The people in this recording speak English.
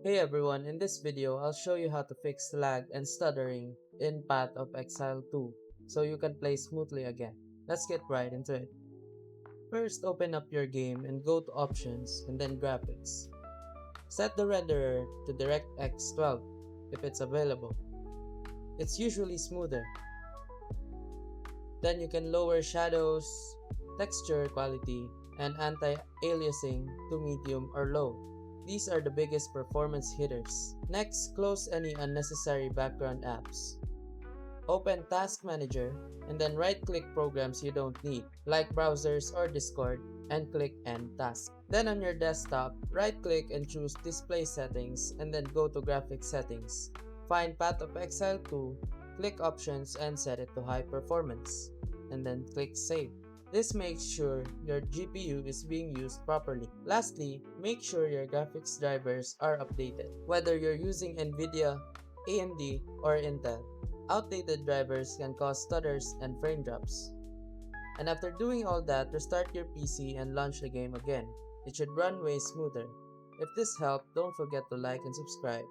Hey everyone, in this video, I'll show you how to fix lag and stuttering in Path of Exile 2 so you can play smoothly again. Let's get right into it. First, open up your game and go to Options and then Graphics. Set the renderer to DirectX 12 if it's available. It's usually smoother. Then you can lower shadows, texture quality, and anti-aliasing to medium or low. These are the biggest performance hitters. Next, close any unnecessary background apps. Open Task Manager and then right-click programs you don't need, like browsers or Discord, and click End Task. Then on your desktop, right-click and choose Display Settings and then go to Graphics Settings. Find Path of Exile 2, click Options and set it to High Performance, and then click Save. This makes sure your GPU is being used properly. Lastly, make sure your graphics drivers are updated. Whether you're using NVIDIA, AMD, or Intel, outdated drivers can cause stutters and frame drops. And after doing all that, restart your PC and launch the game again. It should run way smoother. If this helped, don't forget to like and subscribe.